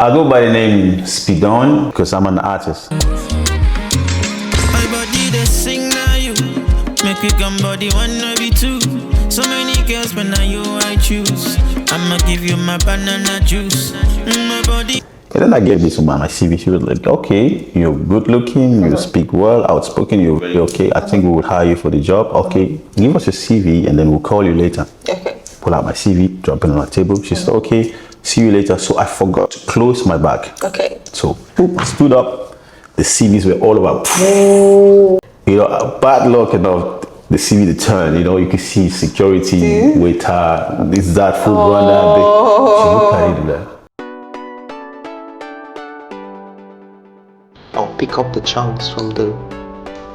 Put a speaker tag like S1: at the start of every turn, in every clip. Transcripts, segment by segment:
S1: I go by the name Speedon because I'm an artist.
S2: My body they sing now you make it come body wanna be two. So many girls but now you I choose. I'ma give you my banana juice. My body.
S1: And then I gave this woman my CV. She was like, okay, you're good looking, you speak well, outspoken, you're very okay. I think we will hire you for the job. Okay, give us your CV and then we'll call you later.
S3: Okay.
S1: Pull out my CV, drop it on the table. She said, okay, see you later. So I forgot to close my bag.
S3: Okay.
S1: So I stood up, the CVs were all about, you know, bad luck enough. The CV to turn, you know, you can see security, waiter, this, that, food runner. She looked at it like,
S4: I'll pick up the chunks from the,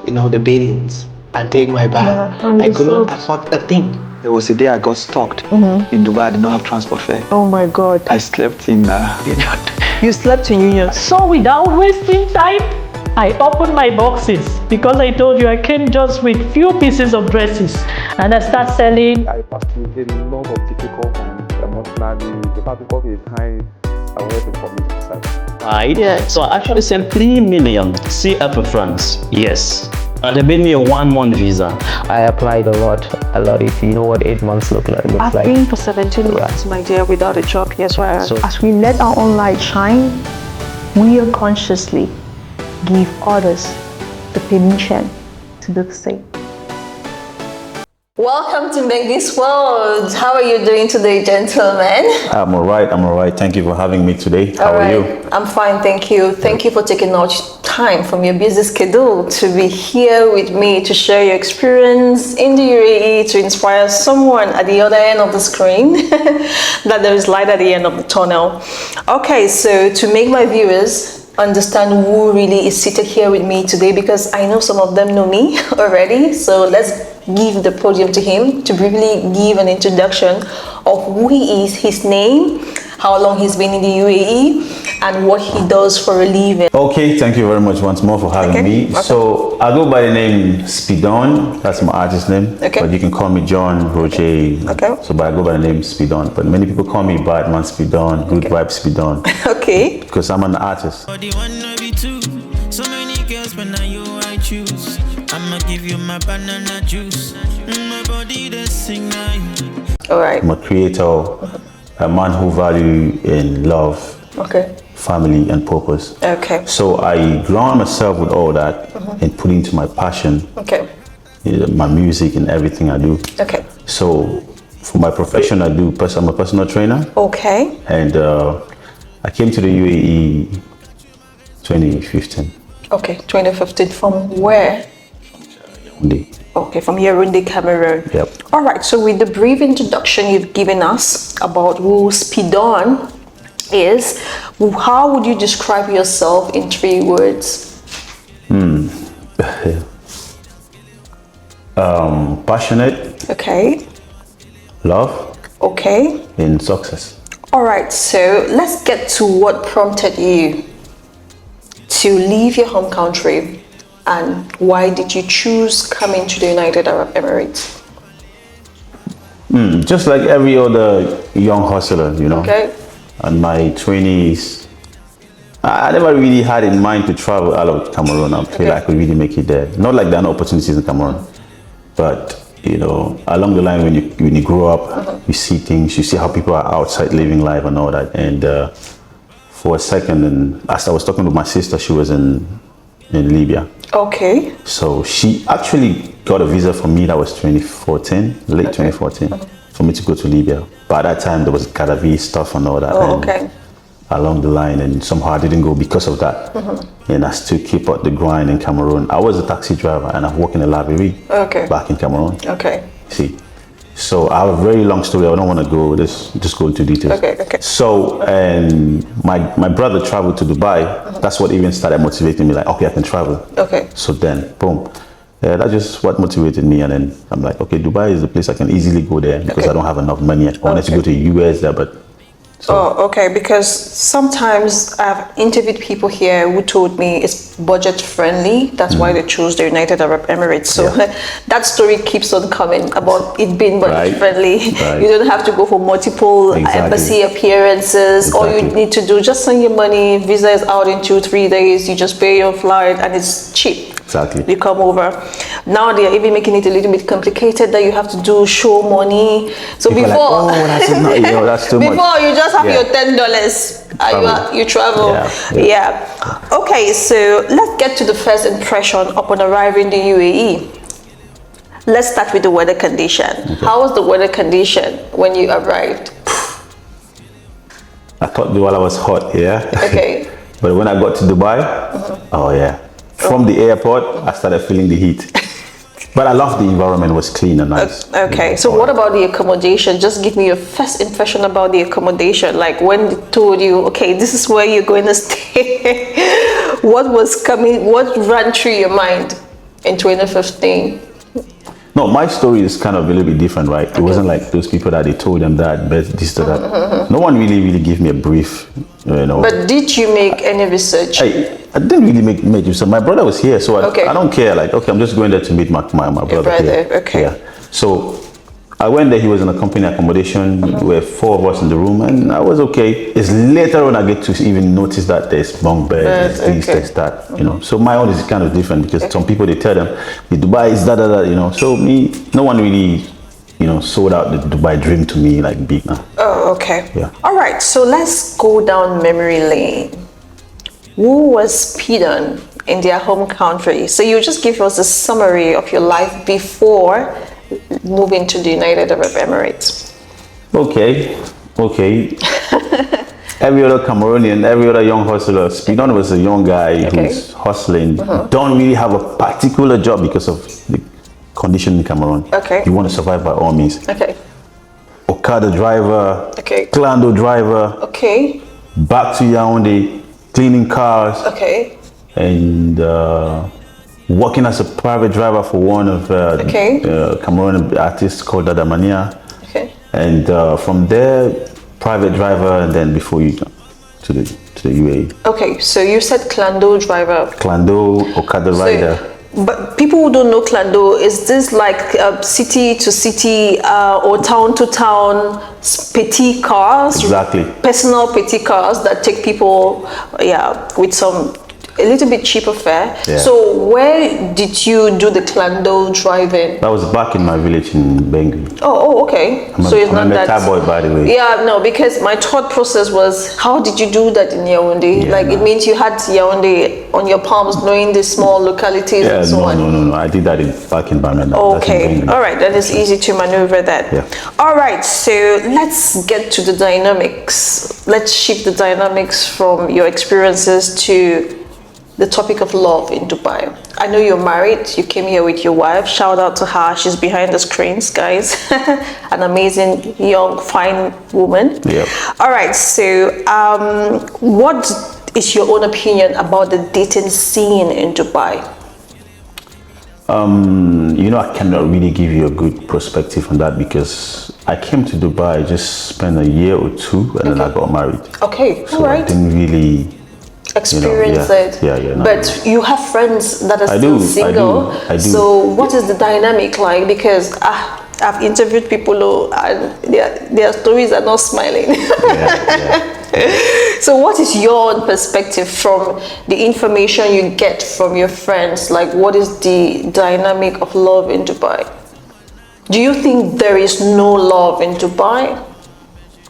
S4: the beddings and take my bag. I could not afford a thing. There was a day I got stuck in Dubai. I did not have transport fare.
S5: Oh my God.
S4: I slept in Union.
S5: You slept in Union.
S6: So without wasting time, I opened my boxes because I told you I came just with few pieces of dresses and I start selling.
S7: I passed through a lot of difficult times emotionally. The fact because of the time I wanted to commit suicide.
S8: Yeah, so I actually sent 3 million CF francs. Yes. And they made me a 1-month visa.
S9: I applied a lot. If you know what 8 months look like.
S5: I've been for 17 years, my dear, without a job. Yes, right.
S10: So as we let our own light shine, we unconsciously give others the permission to do the same.
S3: Welcome to Make This World. How are you doing today, gentlemen?
S1: I'm all right. Thank you for having me today. How are you?
S3: I'm fine, thank you. Thank you for taking out time from your busy schedule to be here with me to share your experience in the UAE, to inspire someone at the other end of the screen that there is light at the end of the tunnel. Okay, so to make my viewers understand who really is seated here with me today, because I know some of them know me already, so let's give the podium to him to briefly give an introduction of who he is, his name, how long he's been in the UAE, and what he does for a living.
S1: Okay, thank you very much once more for having me.
S3: Okay.
S1: So I go by the name Speedon, that's my artist name, but you can call me John, Roger.
S3: Okay.
S1: So but I go by the name Speedon, but many people call me Batman Speedon, Good Vibe Speedon.
S3: Okay.
S1: Because I'm an artist.
S2: Body wanna be two. So many girls but now you I choose. I'ma give you my banana juice. My body they sing now you.
S3: All right.
S1: I'm a creator, a man who value in love, family and purpose.
S3: Okay.
S1: So I ground myself with all that and put into my passion, my music and everything I do.
S3: Okay.
S1: So for my profession, I'm a personal trainer.
S3: Okay.
S1: And I came to the UAE 2015.
S3: Okay, 2015. From where?
S1: Yaoundé.
S3: Okay, from Yaoundé, Cameroon.
S1: Yep.
S3: All right, so with the brief introduction you've given us about who Speedon is, how would you describe yourself in 3 words?
S1: Passionate.
S3: Okay.
S1: Love.
S3: Okay.
S1: And success.
S3: All right, so let's get to what prompted you to leave your home country, and why did you choose coming to the United Arab Emirates?
S1: Just like every other young hustler, you know.
S3: Okay.
S1: In my 20s, I never really had in mind to travel out of Cameroon until I could really make it there. Not like there are no opportunities in Cameroon, but you know, along the line when you grow up, you see things, you see how people are outside living life and all that. And for a second, and as I was talking to my sister, she was in Libya. Okay. So she actually got a visa for me. That was 2014, late 2014, for me to go to Libya. By that time, there was Gaddafi stuff and all that. And along the line, and somehow I didn't go because of that. And I still keep up the grind in Cameroon. I was a taxi driver and I work in a library back in Cameroon. Okay. See, so I have a very long story. I don't want to go just go into details. Okay. So, and my brother traveled to Dubai. That's what even started motivating me. Like, okay, I can travel. Okay. So then, boom. That's just what motivated me. And then I'm like, okay, Dubai is the place I can easily go there because I don't have enough money. I wanted to go to the US there, but
S3: Oh, okay. Because sometimes I've interviewed people here who told me it's budget friendly. That's why they chose the United Arab Emirates. So that story keeps on coming about it being budget friendly.
S1: Right.
S3: You don't have to go for multiple embassy appearances. All you need to do, just send your money. Visa is out in 2-3 days. You just pay your flight and it's cheap.
S1: Exactly.
S3: You come over. Now they are even making it a little bit complicated that you have to do show money. So
S1: People
S3: before,
S1: are like, that's not, that's too much.
S3: before you just have your $10. You travel. Yeah. Okay, so let's get to the first impression upon arriving in the UAE. Let's start with the weather condition. Okay. How was the weather condition when you arrived?
S1: I thought the weather was hot,
S3: Okay.
S1: But when I got to Dubai, oh yeah. From the airport, I started feeling the heat. But I love the environment, it was clean and nice.
S3: Okay, so what about the accommodation? Just give me your first impression about the accommodation. Like when they told you, okay, this is where you're going to stay. What ran through your mind in 2015?
S1: No, my story is kind of a little bit different, right? It wasn't like those people that they told them that, but this to that. No one really gave me a brief,
S3: But did you make any research?
S1: I didn't really make research. My brother was here, so I don't care. Like, okay, I'm just going there to meet my brother.
S3: Your brother,
S1: here.
S3: okay.
S1: Yeah. So I went there, he was in a company accommodation. There were 4 of us in the room, and I was okay. It's later on I get to even notice that there's bunk beds, there's that, So my own is kind of different because some people, they tell them, the Dubai is that, So me, no one really, sold out the Dubai dream to me like big now.
S3: Oh, okay.
S1: Yeah.
S3: All right, so let's go down memory lane. Who was Pidon in their home country? So you just give us a summary of your life before moving to the United Arab Emirates.
S1: Okay. Every other Cameroonian, every other young hustler, Pidon was a young guy who's hustling, don't really have a particular job because of the condition in Cameroon.
S3: Okay.
S1: You want to survive by all means.
S3: Okay.
S1: Okada driver,
S3: Okay.
S1: Clando driver,
S3: Okay.
S1: back to Yaoundé, cleaning cars,
S3: Okay.
S1: and working as a private driver for one of Cameroon artists called Dada Mania.
S3: Okay.
S1: And from there, private driver, and then before you to the UAE.
S3: Okay, so you said Clando driver.
S1: Clando, Okada rider.
S3: But people who don't know Clando, is this like city to city or town to town petty cars?
S1: Exactly.
S3: Personal petty cars that take people, with some a little bit cheaper fare.
S1: Yeah.
S3: So where did you do the Clando driving?
S1: That was back in my village in Bengui.
S3: Oh, okay. So it's not that.
S1: I'm a boy, by the way.
S3: Yeah, no, because my thought process was, how did you do that in Yaoundé? It means you had Yaoundé on your palms, knowing the small localities and so on.
S1: No. I did that back in Bamenda.
S3: Okay, all right, that is easy to maneuver that.
S1: Yeah.
S3: All right, so let's get to the dynamics. Let's shift the dynamics from your experiences to the topic of love in Dubai. I know you're married, you came here with your wife. Shout out to her, she's behind the screens, guys. An amazing, young, fine woman.
S1: Yeah.
S3: All right, so what is your own opinion about the dating scene in Dubai?
S1: I cannot really give you a good perspective on that because I came to Dubai, just spent a year or 2, and then I got married.
S3: Okay,
S1: so
S3: all right.
S1: I didn't really
S3: experience it.
S1: Yeah.
S3: But you have friends that are still single.
S1: I do.
S3: So what is the dynamic like? Because I've interviewed people who their stories are not smiling. So what is your own perspective from the information you get from your friends? Like, what is the dynamic of love in Dubai? Do you think there is no love in Dubai?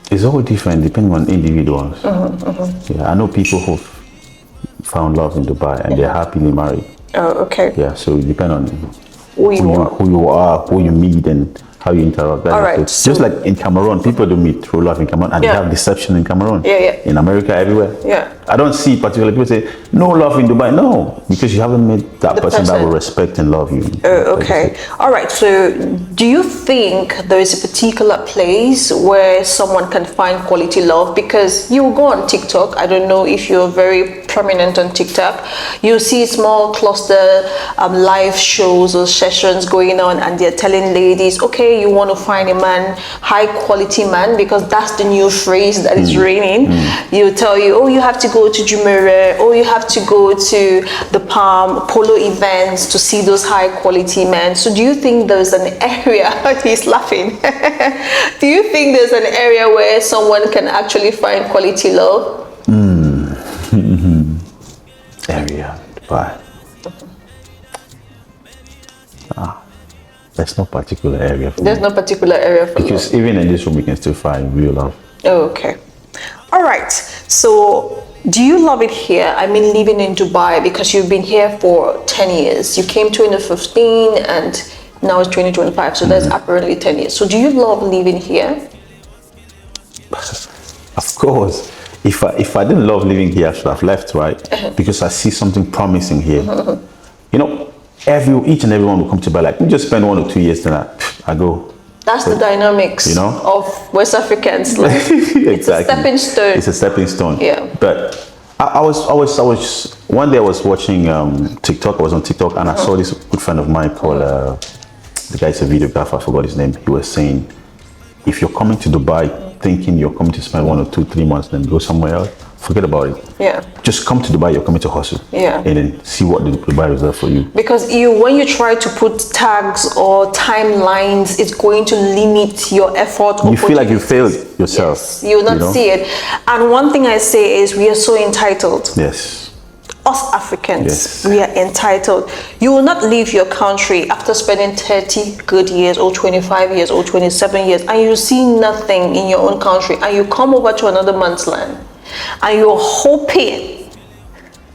S1: It's all different depending on individuals. Yeah, I know people who've found love in Dubai and they're happily married.
S3: Oh, okay.
S1: Yeah, so it depends on
S3: who you are,
S1: who you meet, and how you interact.
S3: All right.
S1: So just like in Cameroon, people do meet true love in Cameroon, and they have deception in Cameroon.
S3: Yeah.
S1: In America, everywhere.
S3: Yeah.
S1: I don't see particular people say no love in Dubai. No, because you haven't met that person that will respect and love you.
S3: Oh, okay. All right. So, do you think there is a particular place where someone can find quality love? Because you go on TikTok. I don't know if you're very prominent on TikTok, you see small cluster live shows or sessions going on, and they're telling ladies, okay, you want to find a man, high quality man, because that's the new phrase that is reigning. You'll tell you, oh, you have to go to Jumeirah, or you have to go to the Palm polo events to see those high quality men. So do you think there's an area, he's laughing, do you think there's an area where someone can actually find quality love?
S1: Area, Dubai. There's no particular area for
S3: There's
S1: me.
S3: no particular area for
S1: Because
S3: love.
S1: even in this room, we can still find real love.
S3: Oh, okay. All right. So do you love it here? I mean, living in Dubai, because you've been here for 10 years. You came 2015 and now it's 2025. So that's apparently 10 years. So do you love living here?
S1: Of course. If I didn't love living here, I should have left, right? Because I see something promising here. You know, each and everyone will come to Dubai, like, we just spend 1 or 2 years, then I go.
S3: That's the dynamics,
S1: you know,
S3: of West Africans. Like,
S1: exactly.
S3: It's a stepping stone.
S1: It's a stepping stone.
S3: Yeah.
S1: But I was one day I was watching TikTok. I was on TikTok and I saw this good friend of mine called the guy's a videographer. I forgot his name. He was saying, if you're coming to Dubai thinking you're coming to spend 1 or 2, 3 months, then go somewhere else, forget about it.
S3: Yeah.
S1: Just come to Dubai, you're coming to hustle.
S3: Yeah.
S1: And then see what the Dubai reserve for you.
S3: Because when you try to put tags or timelines, it's going to limit your effort.
S1: You feel like you failed yourself.
S3: Yes, you will not
S1: know?
S3: see it. And one thing I say is we are so entitled.
S1: Yes.
S3: Us Africans,
S1: Yes.
S3: we are entitled. You will not leave your country after spending 30 good years or 25 years or 27 years and you see nothing in your own country and you come over to another man's land and you're hoping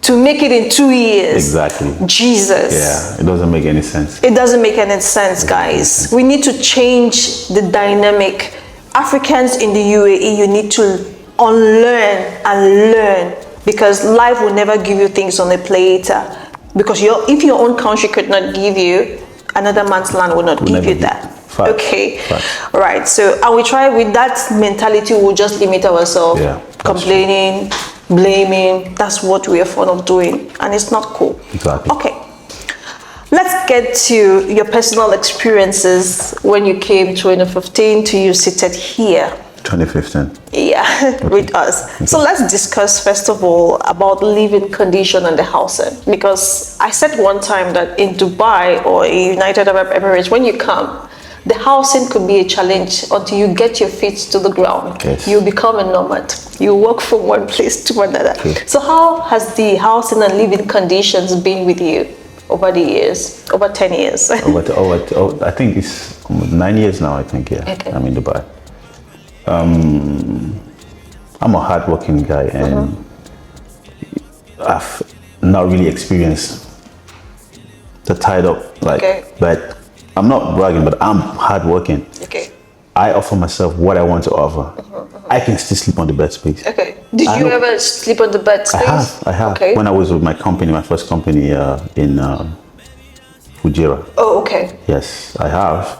S3: to make it in 2 years.
S1: Exactly.
S3: Jesus.
S1: Yeah, it doesn't make any sense.
S3: It doesn't make any sense, guys. We need to change the dynamic. Africans in the UAE, you need to unlearn and learn, because life will never give you things on a platter. Because if your own country could not give you, another man's land will not give you that.
S1: Fact.
S3: Okay.
S1: Fact.
S3: Right. So, and we try with that mentality, we'll just limit ourselves, complaining, blaming. That's what we are fond of doing, and it's not cool.
S1: Exactly.
S3: Okay. Let's get to your personal experiences when you came 2015 to you seated here.
S1: 2015.
S3: Yeah, with us. So let's discuss first of all about living condition and the housing, because I said one time that in Dubai or United Arab Emirates, when you come, the housing could be a challenge until you get your feet to the ground.
S1: Yes.
S3: You become a nomad. You walk from one place to another.
S1: Okay.
S3: So how has the housing and living conditions been with you over the years, over 10 years?
S1: I think it's 9 years now, I think, yeah.
S3: Okay.
S1: I'm in Dubai. I'm a hardworking guy and I've not really experienced the tied up, but I'm not bragging, but I'm hardworking.
S3: Okay.
S1: I offer myself what I want to offer. I can still sleep on the bed space.
S3: Okay. Did you ever sleep on the bed space?
S1: I have.
S3: Okay.
S1: When I was with my company, my first company in Fujairah.
S3: Oh, okay.
S1: Yes, I have.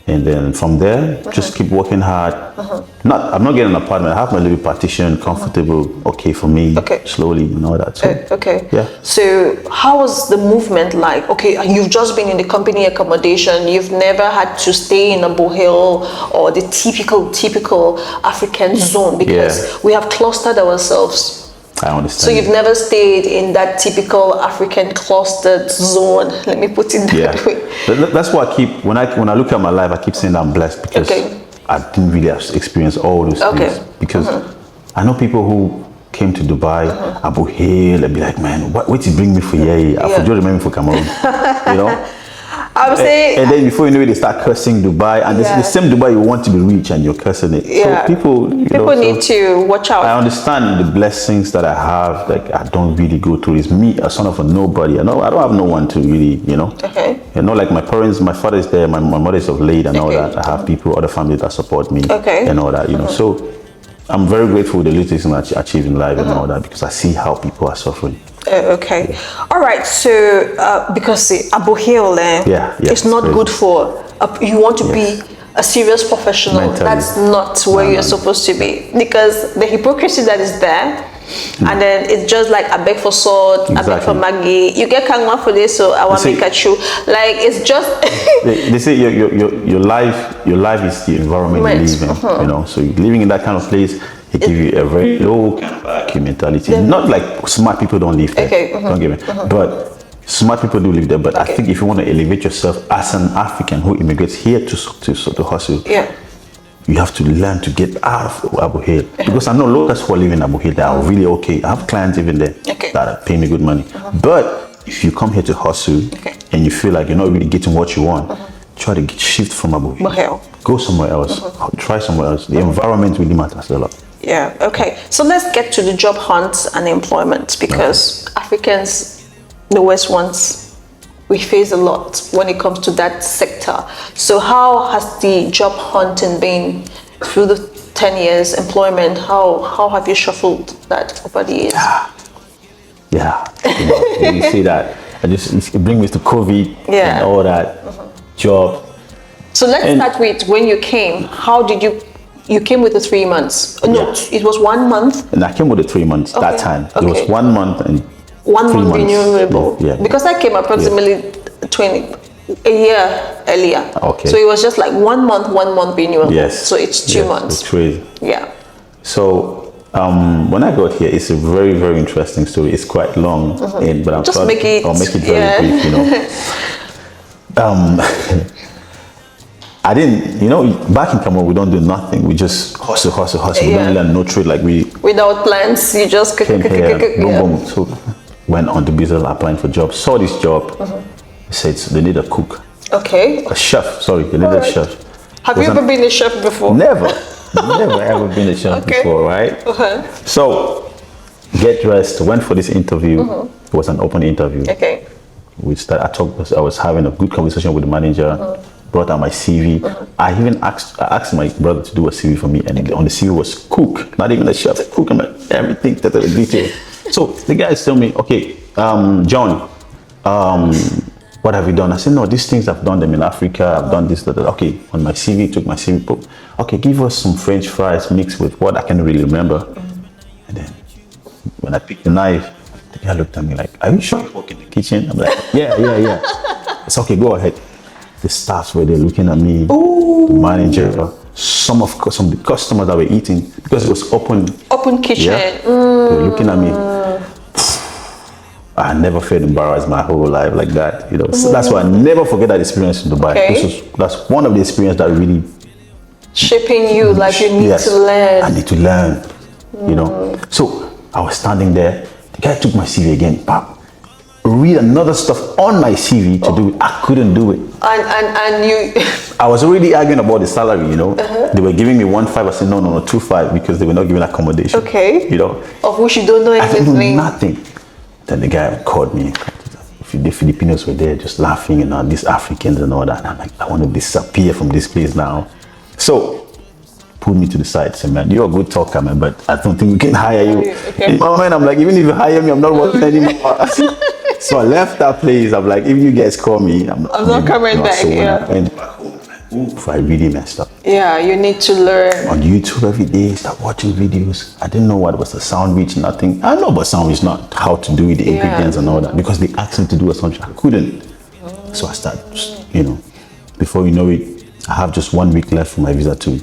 S1: And then from there, just keep working hard. I'm not getting an apartment. I have my little partition, comfortable, okay for me, slowly, and all that. So,
S3: okay.
S1: Yeah.
S3: So how was the movement like? Okay, you've just been in the company accommodation. You've never had to stay in a bohel or the typical African zone, because we have clustered ourselves.
S1: I understand.
S3: So you've never stayed in that typical African clustered zone. Let me put it that way.
S1: That's why I keep, when I look at my life, I keep saying that I'm blessed, because I didn't really experience all those things. Because I know people who came to Dubai, Abu Hail, and be like, man, what did you bring me for here? I forgot to remember for Cameroon. You know?
S3: I would say,
S1: and then before you know it, they start cursing Dubai, and it's the same Dubai you want to be rich, and you're cursing it.
S3: Yeah.
S1: So people
S3: need to watch out.
S1: I understand the blessings that I have. Like, I don't really go through. It's me, a son of a nobody. I don't have no one to really,
S3: Okay.
S1: Like my parents, my father is there, my mother is of late, and all that. I have people, other families that support me, and all that. So I'm very grateful for the little things I achieve in life and all that, because I see how people are suffering.
S3: Okay. All right. So, because Abu Hail, it's not good for, you want to be a serious professional.
S1: Mentally.
S3: That's not where you're supposed to be, because the hypocrisy that is there And then it's just like I beg for salt, I beg for Maggie. You get kangma for this, so I want to make a chew. Like it's just.
S1: they say your life is the environment you live in. You know, so living in that kind of place, it gives you a very low kind of IQ mentality. Not like smart people don't live there.
S3: Okay.
S1: Don't get me. But smart people do live there. But I think if you want to elevate yourself as an African who immigrates here to hustle.
S3: Yeah.
S1: You have to learn to get out of Abu Hill. Because I know locals who are living in Abu Hill that are really okay. I have clients even there that pay me good money. But if you come here to hustle and you feel like you're not really getting what you want, try to shift from Abu Hill. Go somewhere else. Try somewhere else. The environment really matters a lot.
S3: Yeah, okay. So let's get to the job hunt and employment, because Africans, the West ones, we face a lot when it comes to that sector. So how has the job hunting been through the 10 years employment? How have you shuffled that over the years?
S1: Yeah. You see that. It brings me to COVID and all that job.
S3: So let's start with when you came. How did you came with the 3 months? No, it was 1 month.
S1: And I came with the 3 months that time. It was 1 month and
S3: 1 month renewable.
S1: Yeah.
S3: Because I came approximately a year earlier.
S1: Okay.
S3: So it was just like 1 month renewable.
S1: Yes.
S3: So it's 2 months.
S1: It's crazy.
S3: Yeah.
S1: So when I got here, it's a very, very interesting story. It's quite long, but I'll make it very brief. You know. I didn't, back in Cameroon, we don't do nothing. We just hustle. We don't learn no trade like we.
S3: Without plans, you just
S1: came here, boom. So went on to business, applying for jobs. Saw this job. Said they need a cook.
S3: Okay.
S1: A chef. Sorry, they need a chef.
S3: Have you ever been a chef before?
S1: Never ever been a chef before, right? So get dressed. Went for this interview. It was an open interview.
S3: Okay.
S1: I was having a good conversation with the manager. Brought out my CV. I even asked my brother to do a CV for me, and on the CV was cook, not even a chef, cook, and everything to the detail. So the guys tell me, okay, John, what have you done? I said, no, these things I've done them in Africa. I've done this, that. Okay, on my CV, took my CV, put, okay, give us some French fries mixed with what I can't really remember. And then when I picked the knife, the guy looked at me like, are you sure you work in the kitchen? I'm like, yeah. It's okay, go ahead. The staffs were there looking at me, the manager, some of the customers that were eating, because it was open
S3: kitchen.
S1: Yeah, they were looking at me. I never felt embarrassed my whole life like that. So that's why I never forget that experience in Dubai. That's one of the experiences that really
S3: shaping you, like you need to learn.
S1: I need to learn. So I was standing there. The guy took my CV again. Read another stuff on my CV to do it. I couldn't do it.
S3: And you.
S1: I was already arguing about the salary. They were giving me 1.5. I said no, 2.5 because they were not giving accommodation.
S3: Okay. Of which you don't know anything.
S1: I don't know nothing. Then the guy called me. The Filipinos were there just laughing and these Africans and all that. And I'm like, I want to disappear from this place now. So pulled me to the side. Said, man, you're a good talker, man, but I don't think we can hire you. Okay. In my mind, I'm like, even if you hire me, I'm not working anymore. So I left that place. I'm like, if you guys call me, I'm
S3: not coming back.
S1: So when I went back home, I really messed up.
S3: Yeah, you need to learn.
S1: On YouTube every day, start watching videos. I didn't know what was the sound reach, nothing. I know about sound reach, not how to do it, the ingredients and all that, because they asked me to do a song. I couldn't. So I started, before you know it, I have just 1 week left for my visa to,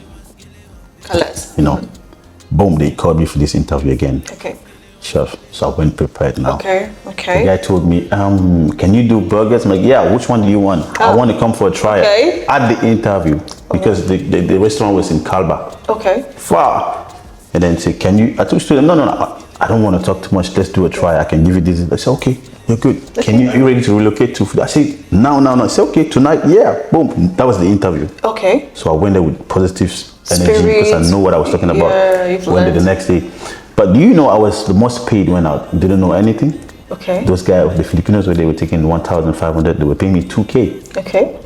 S1: boom, they called me for this interview again.
S3: Okay.
S1: Chef. So I went prepared now.
S3: Okay.
S1: The guy told me, can you do burgers? I'm like, yeah, which one do you want? I want to come for a trial. At the interview, because the restaurant was in Kalba.
S3: Okay.
S1: Far. And then say, can you, I told them, no, I don't want to talk too much. Let's do a try. I can give you this. I said, okay, you're good. Are you ready to relocate to food? I said, no. I said, okay, tonight, yeah. Boom. That was the interview.
S3: Okay.
S1: So I went there with positive energy because I know what I was talking about. Went there the next day. But do you know I was the most paid when I didn't know anything?
S3: Okay.
S1: Those guys, the Filipinos, they were taking 1,500. They were paying me 2K.
S3: Okay.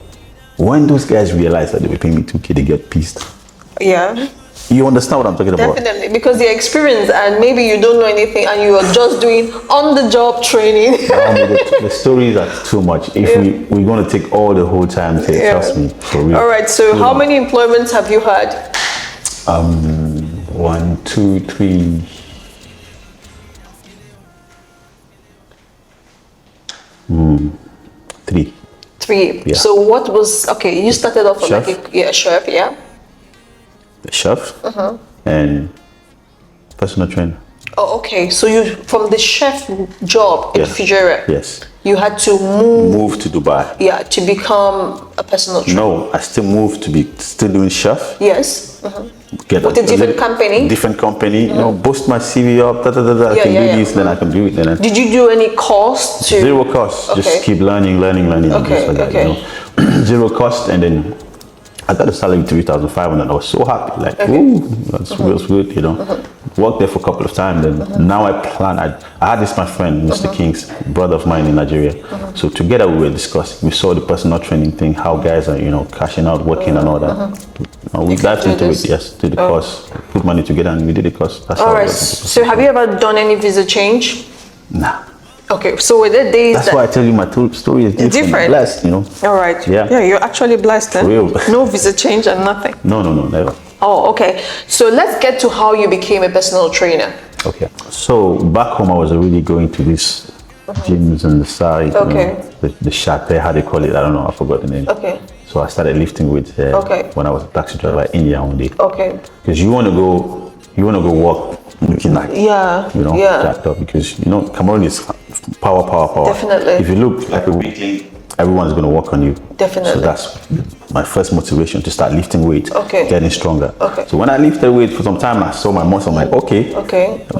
S1: When those guys realized that they were paying me 2K, they get pissed.
S3: Yeah.
S1: You understand what I'm talking about?
S3: Definitely, because the experience and maybe you don't know anything and you are just doing on-the-job training.
S1: The stories are too much. If we're going to take all the whole time, trust me, for real.
S3: All right, so how many employments have you had?
S1: 1, 2, 3, 3.
S3: 3.
S1: Yeah.
S3: So what was, okay, you started off
S1: Chef.
S3: like a chef, yeah?
S1: The chef and personal trainer.
S3: Oh, okay. So you, from the chef job in
S1: Yes.
S3: Fijera,
S1: Yes.
S3: you had to move,
S1: Move to Dubai.
S3: yeah, to become a personal trainer.
S1: No, I still moved to be still doing chef.
S3: Yes.
S1: Get
S3: With a different company?
S1: Different company. You know, boost my CV up. I
S3: Yeah,
S1: can
S3: yeah,
S1: do
S3: yeah.
S1: this, then I can do it. Then
S3: Did you do any course to?
S1: zero cost.
S3: Okay.
S1: Just keep learning. And
S3: Okay,
S1: just like that,
S3: okay.
S1: you know. Zero cost, and then I got a salary of 3,500. I was so happy. Like,
S3: Okay.
S1: ooh, that's feels good. You know. Worked there for a couple of times. Then now I plan. I had this my friend, Mr. King's brother of mine in Nigeria. So together we were discussing. We saw the personal training thing, how guys are, you know, cashing out, working and all that. We dived
S3: do
S1: into
S3: this?
S1: it. Yes, did the course, put money together, and we did the course. That's
S3: All
S1: how I
S3: right.
S1: got into
S3: So have you ever done any visa change?
S1: Nah.
S3: Okay. So were there days
S1: That's why I tell you my story is different.
S3: Different.
S1: I'm blessed, you know.
S3: All right.
S1: Yeah.
S3: Yeah, you're actually blessed then.
S1: Real.
S3: No visa change and nothing.
S1: No, never.
S3: Oh, okay. So let's get to how you became a personal trainer.
S1: Okay. So back home, I was already going to these gyms on the side. You
S3: Okay.
S1: know, the shack there, how they call it, I don't know, I forgot the name.
S3: Okay.
S1: So I started lifting weights there
S3: Okay.
S1: when I was a taxi driver in India one day.
S3: Okay.
S1: Because you want to go walk looking like,
S3: Yeah.
S1: you know,
S3: Yeah.
S1: jacked up. Because, you know, Cameroon is power.
S3: Definitely.
S1: If you look like a weakling, everyone's going to work on you.
S3: Definitely.
S1: So that's my first motivation to start lifting weight,
S3: Okay.
S1: getting stronger.
S3: Okay.
S1: So when I lifted weight for some time, I saw my muscle. I'm like, okay,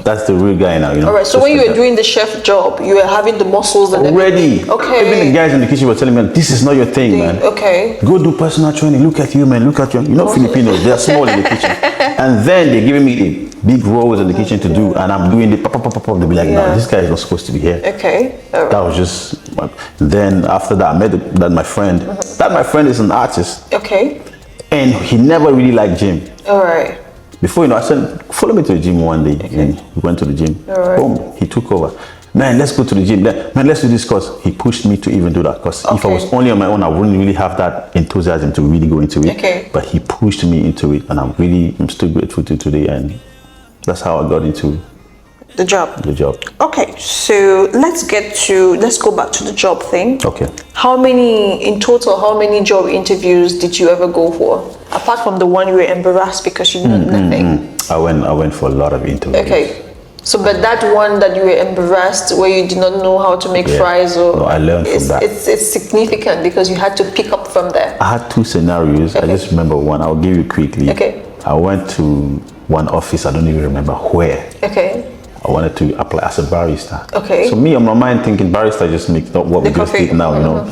S1: that's the real guy now. You know.
S3: All right. So
S1: Just
S3: when you
S1: like
S3: were
S1: that.
S3: doing the chef job, you were having the muscles and
S1: Already.
S3: everything. Okay.
S1: Even the guys in the kitchen were telling me, this is not your thing, man.
S3: Okay.
S1: Go do personal training. Look at you, man. Look at you. You know, Filipinos, they're small in the kitchen. And then they're giving me the big rolls in the kitchen to do, and I'm doing the pop. They'll be like, no,
S3: Yeah.
S1: this guy is not supposed to be here.
S3: Okay. All right.
S1: That was just. Then after that, I met that my friend. That my friend is an artist,
S3: Okay.
S1: and he never really liked gym.
S3: All right.
S1: Before, you know, I said, follow me to the gym one day. And we went to the gym.
S3: Alright.
S1: Boom, he took over. Man, let's go to the gym. Man, let's do this course. He pushed me to even do that course. If I
S3: Okay.
S1: was only on my own, I wouldn't really have that enthusiasm to really go into it.
S3: Okay.
S1: But he pushed me into it, and I'm still grateful to today. And that's how I got into
S3: The job.
S1: the job.
S3: Okay. So let's go back to the job thing.
S1: Okay.
S3: In total, how many job interviews did you ever go for? Apart from the one you were embarrassed because you knew nothing.
S1: I went for a lot of interviews.
S3: Okay. So, but that one that you were embarrassed where you did not know how to make
S1: Yeah.
S3: fries, or
S1: No, I learned from that.
S3: It's significant because you had to pick up from there.
S1: I had 2 scenarios. I just remember one. I'll give you quickly.
S3: Okay.
S1: I went to one office. I don't even remember where.
S3: Okay.
S1: I wanted to apply as a barista.
S3: Okay.
S1: So me, on my mind, thinking barista just makes not what
S3: The
S1: we just
S3: coffee.
S1: did now, you know.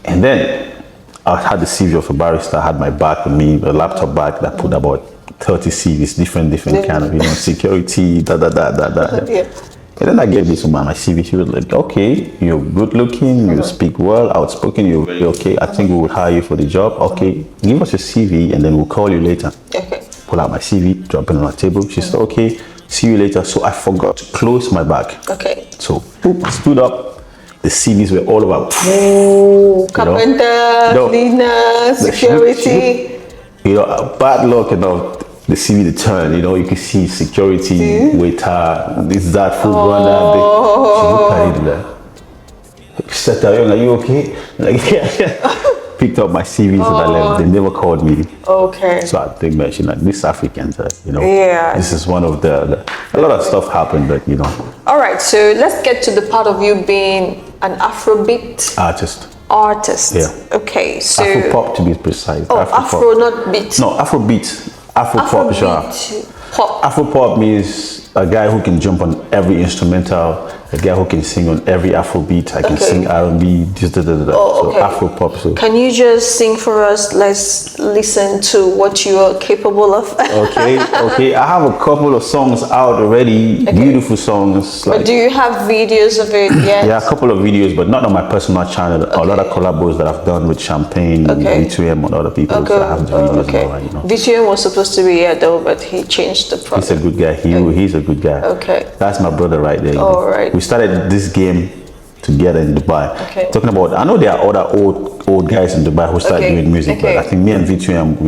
S1: And then I had the CV of a barista. I had my bag with me, a laptop bag that put about 30 CVs, different kind of, you know, security,
S3: Yeah.
S1: And then I gave this woman my CV. She was like, okay, you're good looking, you speak well, outspoken, you're very okay. I think we will hire you for the job. Okay, give us your CV and then we'll call you later.
S3: Okay.
S1: Pull out my CV, drop it on her table. She said, okay, see you later. So I forgot to close my bag.
S3: Okay.
S1: So boop, I stood up. The CVs were all over.
S3: Oh, carpenter,
S1: No.
S3: cleaner, security.
S1: You know, bad luck about the CV the turn. You know, you can see security, waiter, this, that, food runner. She looked at it like, she sat down, are you okay? Like, yeah. Picked up my CVs and I left. They never called me.
S3: Okay.
S1: So I think that, you know, these Africans, you know,
S3: Yeah.
S1: this is one of a lot of stuff happened, but, you know.
S3: All right. So let's get to the part of you being an Afrobeat
S1: Artist.
S3: artist. Okay. So
S1: Afro-pop to be precise.
S3: Afro, not beat.
S1: No, Afrobeat. Afro-pop genre.
S3: Pop.
S1: Afro-pop means a guy who can jump on every instrumental, a guy who can sing on every Afrobeat. I can sing R&B,
S3: Oh, okay.
S1: So Afro-pop. So.
S3: Can you just sing for us? Let's listen to what you are capable of.
S1: Okay. I have a couple of songs out already, beautiful songs.
S3: But do you have videos of it yet?
S1: Yeah, a couple of videos, but not on my personal channel. A lot of collabos that I've done with Champagne, V2M, and other people. So I have the videos now, you know.
S3: V2M was supposed to be here though, but he changed the product.
S1: He's a good guy. He's a good guy.
S3: Okay.
S1: That's my brother right there.
S3: All right.
S1: We started this game together in Dubai.
S3: Okay.
S1: Talking about, I know there are other old old guys in Dubai who started doing music, but I think me and V2M,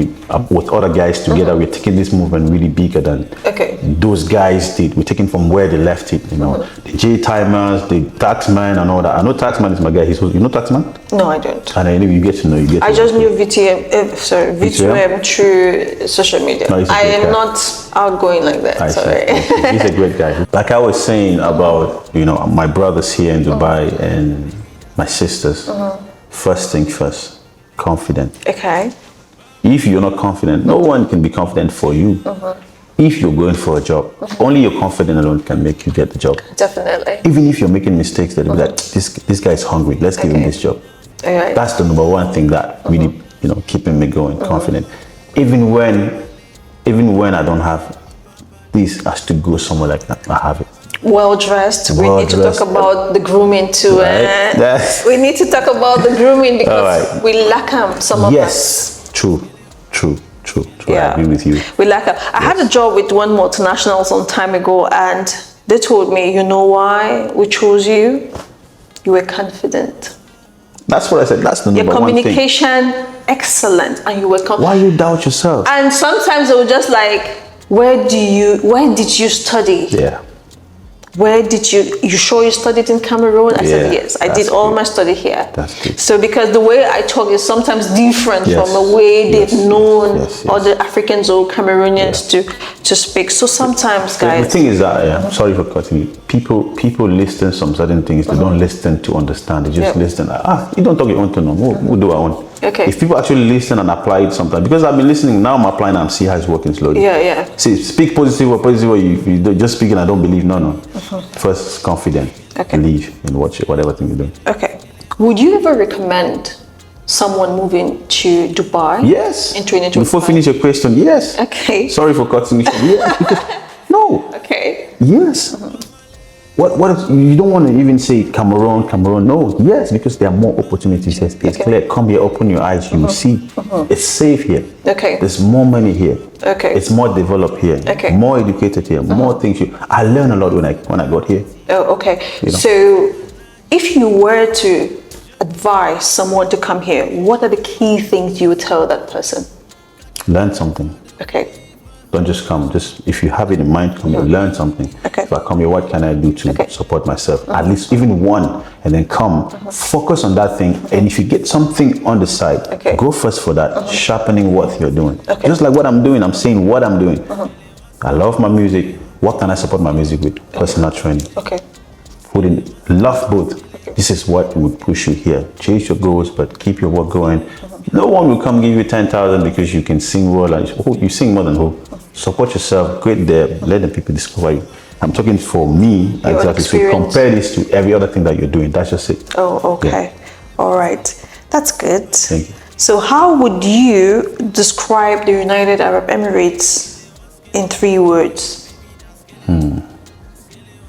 S1: with other guys together, we're taking this movement really bigger than those guys did. We're taking from where they left it, you know. The J-Timers, the Taxman and all that. I know Taxman is my guy. You know Taxman?
S3: No, I don't.
S1: And I know you get to know.
S3: I just knew V2M through social media.
S1: No,
S3: I am not outgoing like that. Sorry.
S1: He's a great guy. Like I was saying about, you know, my brothers here in Dubai and my sisters. First thing first, confident.
S3: Okay.
S1: If you're not confident, no one can be confident for you. If you're going for a job, only your confidence alone can make you get the job.
S3: Definitely.
S1: Even if you're making mistakes, they'll be like, this guy is hungry, let's give him this job.
S3: Okay.
S1: That's the number one thing that really, you know, keeping me going, confident. Even when I don't have this, has to go somewhere like that, I have it.
S3: Well dressed. We need to talk about the grooming too.
S1: Right.
S3: We need to talk about the grooming because we lack some of
S1: Yes, true.
S3: Yeah.
S1: I agree with you.
S3: We lack I had a job with one multinational some time ago, and they told me, you know why we chose you? You were confident.
S1: That's what I said. That's the number one thing.
S3: Your communication, excellent, and you were confident.
S1: Why you doubt yourself?
S3: And sometimes they were just like, where did you study?
S1: Yeah.
S3: Where did you sure you studied in Cameroon? I said, yes, I did all my study here.
S1: That's good.
S3: So because the way I talk is sometimes different from the way they've known other Africans or Cameroonians to speak. So sometimes, guys.
S1: The thing is that, I'm sorry for cutting you. People listen some certain things. They don't listen to understand. They just listen. You don't talk your own to know. We'll do our own.
S3: Okay.
S1: If people actually listen and apply it sometimes, because I've been listening, now I'm applying and see how it's working slowly.
S3: Yeah.
S1: See, speak positive or you just speaking, I don't believe. No. First, confident. Believe in whatever thing you're doing.
S3: Okay. Would you ever recommend someone moving to Dubai?
S1: Yes.
S3: In 2025?
S1: Before finish your question, yes.
S3: Okay.
S1: Sorry for cutting you short. No.
S3: Okay.
S1: Yes. What if you don't want to even say Cameroon? No. Yes, because there are more opportunities. Yes, it's clear. Come here, open your eyes. You will see. It's safe here.
S3: Okay.
S1: There's more money here.
S3: Okay.
S1: It's more developed here.
S3: Okay.
S1: More educated here. More things. I learned a lot when I got here.
S3: Oh, okay.
S1: You know?
S3: So, if you were to advise someone to come here, what are the key things you would tell that person?
S1: Learn something.
S3: Okay.
S1: Don't just come. Just if you have it in mind, come here, learn something.
S3: Okay.
S1: If I come here, what can I do to support myself? At least even one, and then come. Focus on that thing, and if you get something on the side, go first for that. Sharpening what you're doing. Just like what I'm doing, I'm saying what I'm doing. I love my music. What can I support my music with? Personal training.
S3: Okay.
S1: Love both. This is what would push you here. Chase your goals, but keep your work going. No one will come give you 10,000 because you can sing well and you sing more than who. Support yourself, great there, let the people discover you. I'm talking for me, exactly. So compare this to every other thing that you're doing. That's just it.
S3: Oh, okay. All right. That's good.
S1: Thank you.
S3: So how would you describe the United Arab Emirates in 3 words?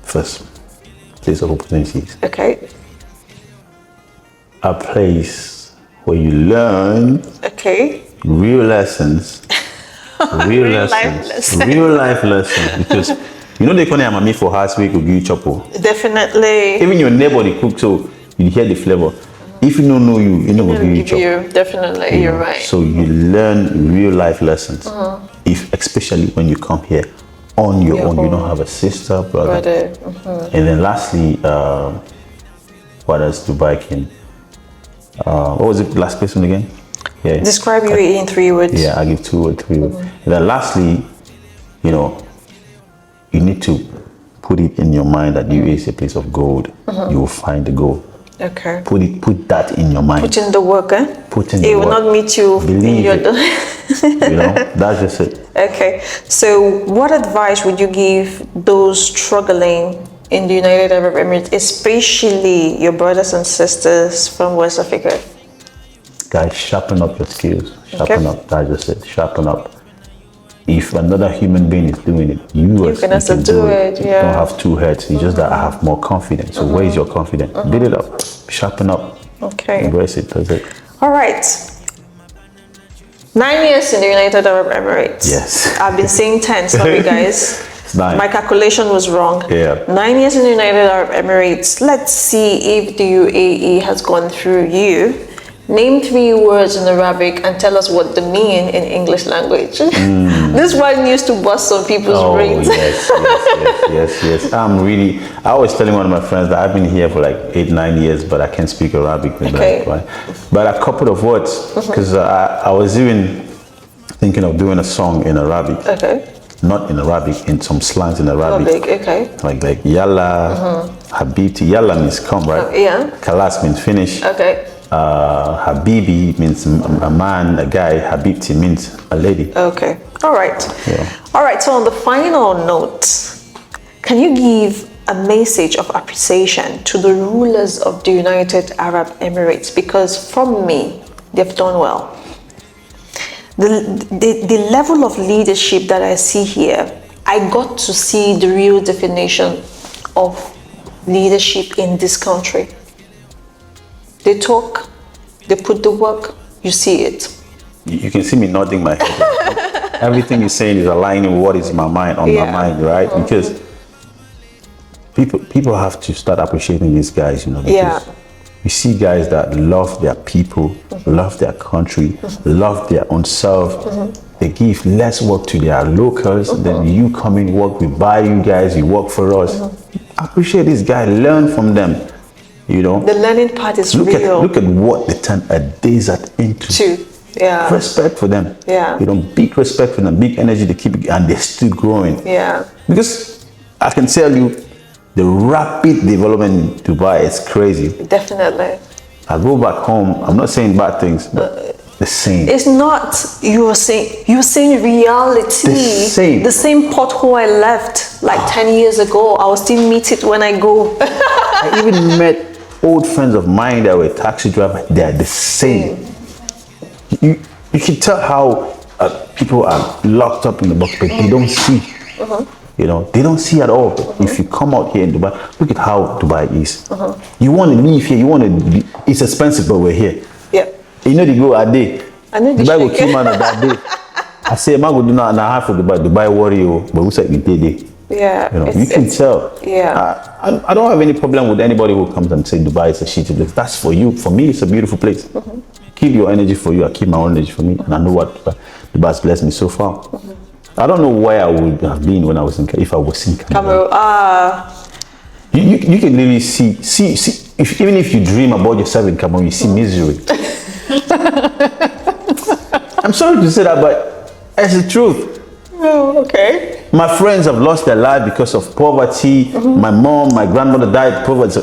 S1: First, place of opportunities.
S3: Okay.
S1: A place where you learn real lessons. Real life lessons. Because you know they call it me for house we could give you chopo.
S3: Definitely.
S1: Even your neighbor they cook so you hear the flavor. If you don't know you know will give you chopo.
S3: Definitely, you're right.
S1: So you learn real life lessons. If especially when you come here on your own, you don't have a sister, brother. And then lastly, what else Dubai can? What was the last question again? Yeah.
S3: Describe UAE in 3 words.
S1: Yeah, I give 2 or 3 words. And then lastly, you know, you need to put it in your mind that UAE is a place of gold. You will find the gold.
S3: Okay.
S1: Put that in your mind.
S3: Put in the work,
S1: Put in the work.
S3: It will not meet you.
S1: Believe it. You know, that's just it.
S3: Okay. So what advice would you give those struggling in the United Arab Emirates, especially your brothers and sisters from West Africa?
S1: Guys, sharpen up your skills. Sharpen up. That's just it. Sharpen up. If another human being is doing it, you
S3: can also do it.
S1: You don't have 2 heads. It's just that I have more confidence. So where is your confidence? Build it up. Sharpen up.
S3: Okay.
S1: Embrace it. That's it.
S3: All right. 9 years in the United Arab Emirates.
S1: Yes.
S3: I've been saying 10. Sorry, guys.
S1: It's 9.
S3: My calculation was wrong.
S1: Yeah.
S3: 9 years in the United Arab Emirates. Let's see if the UAE has gone through you. Name 3 words in Arabic and tell us what they mean in English language. This one used to bust some people's brains.
S1: Yes. I was telling one of my friends that I've been here for like 8-9 years, but I can't speak Arabic.
S3: Okay.
S1: Right? But a couple of words, because I was even thinking of doing a song in Arabic.
S3: Okay.
S1: Not in Arabic, in some slangs in Arabic.
S3: Okay.
S1: Like yalla, habibti. Yalla means come, right?
S3: Yeah.
S1: Kalas means finish.
S3: Okay.
S1: Habibi means a man, a guy. Habibti means a lady.
S3: Okay. All right.
S1: Yeah.
S3: All right. So on the final note, can you give a message of appreciation to the rulers of the United Arab Emirates? Because from me, they've done well. The level of leadership that I see here, I got to see the real definition of leadership in this country. They talk, they put the work, you see it.
S1: You can see me nodding my head. Everything you're saying is aligning with what is in my mind, my mind, right? Because people have to start appreciating these guys, because you see guys that love their people, love their country, love their own self. They give less work to their locals, then you come in, work, we buy you guys, you work for us. Appreciate these guys, learn from them. The
S3: learning part is real.
S1: Look at what they turn a desert into.
S3: Yeah.
S1: Respect for them.
S3: Yeah.
S1: Big respect for them, big energy to keep it, and they're still growing.
S3: Yeah.
S1: Because I can tell you, the rapid development in Dubai is crazy.
S3: Definitely.
S1: I go back home, I'm not saying bad things, but the same.
S3: It's not you're saying reality. The same pothole I left like 10 years ago, I will still meet it when I go.
S1: I even met old friends of mine that were taxi drivers. They're the same. You can tell how people are locked up in the box, but they don't see. They don't see at all. If you come out here in Dubai, look at how Dubai is. You want to live here, it's expensive, but we're here.
S3: Yeah.
S1: They go a day.
S3: Dubai
S1: will kill man that day. I say, man, go do not half of Dubai worry you, but we say we did it.
S3: Yeah.
S1: You can tell.
S3: Yeah.
S1: I don't have any problem with anybody who comes and say Dubai is a shitty place. That's for you. For me, it's a beautiful place. Keep your energy for you. I keep my own energy for me, and I know what Dubai's blessed me so far. I don't know where I would have been when I was if I was in Cameroon. You can literally see even if you dream about yourself in Cameroon, you see misery. I'm sorry to say that, but it's the truth.
S3: Oh, okay.
S1: My friends have lost their life because of poverty. My mom, my grandmother died poverty.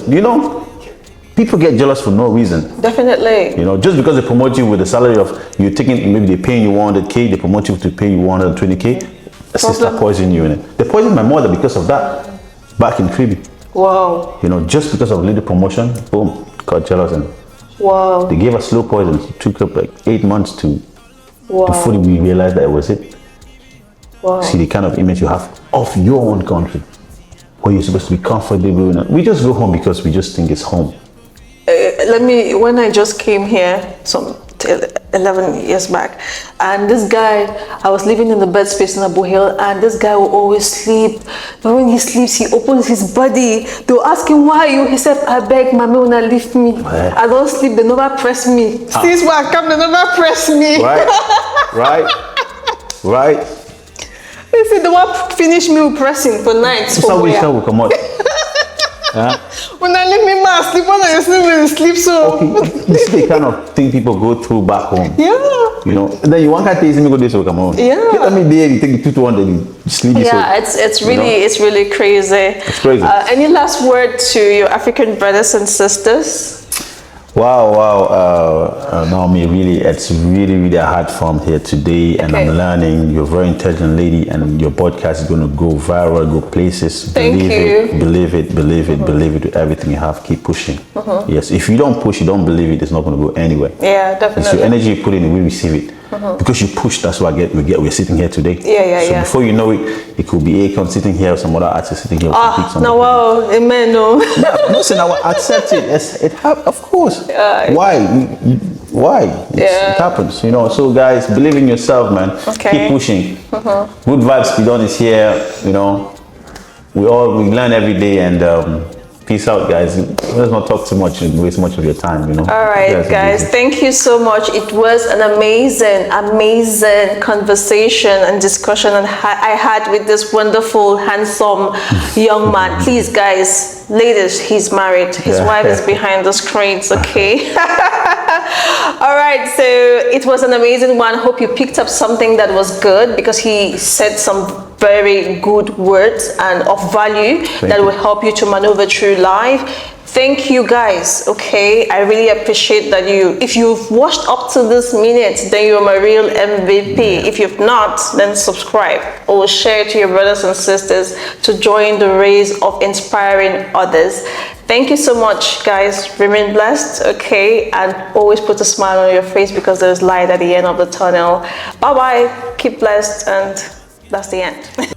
S1: People get jealous for no reason.
S3: Definitely.
S1: Just because they promote you with the salary of you taking, maybe they're paying you 100K, they promote you to pay you 120K. A sister poison you in it. They poisoned my mother because of that back in Kribi.
S3: Wow.
S1: Just because of a little promotion, boom, got jealous and they gave us slow poison. It took up like 8 months to fully we realized that it was it.
S3: Wow.
S1: See the kind of image you have of your own country, where you're supposed to be comfortable. We just go home because we just think it's home.
S3: When I just came here some 11 years back, and this guy, I was living in the bed space in Abu Hill, and this guy will always sleep. But when he sleeps, he opens his body. They'll ask him, why you? He said, I beg, mommy, will not leave me. I don't sleep, they never press me. Since when I come, they never press me.
S1: Right.
S3: They said they want to finish me with pressing for nights.
S1: That's how we shall come out.
S3: When I leave me, I sleep. When I sleep, so.
S1: Okay. This is the kind of thing people go through back home.
S3: Yeah.
S1: Then you want to take me go this will come on.
S3: Yeah.
S1: Let me there. You take 2 to 1, then you sleep.
S3: Yeah, it's really crazy.
S1: It's crazy.
S3: Any last word to your African brothers and sisters?
S1: Wow. Naomi, it's really a hard form here today, and I'm learning. You're a very intelligent lady, and your podcast is going to go viral, go places. Believe it with everything you have. Keep pushing. Yes, if you don't push, you don't believe it, it's not going to go anywhere.
S3: Yeah, definitely.
S1: It's your energy you put in, we receive it. Because you push, that's why we're sitting here today.
S3: Yeah.
S1: Before you know it, it could be Akon sitting here or some other artist sitting here.
S3: Amen, no.
S1: Yeah, listen, I will accept it. Of course. Why? It happens, So guys, believe in yourself, man. Keep pushing. Good vibes. Bidon is here. We learn every day, and Peace out, guys. Let's not talk too much and waste much of your time, you know.
S3: All right, guys, thank you so much. It was an amazing conversation and discussion I had with this wonderful, handsome young man. Please, guys, ladies, he's married. His wife is behind the screens, okay? All right, so it was an amazing one. Hope you picked up something that was good, because he said some very good words and of value that will help you to maneuver through life. Thank you, guys. Okay, I really appreciate that if you've watched up to this minute, then you're my real MVP. If you've not, then subscribe or share it to your brothers and sisters to join the race of inspiring others. Thank you so much, guys. Remain blessed, okay, and always put a smile on your face, because there's light at the end of the tunnel. Bye bye, keep blessed, and that's the end.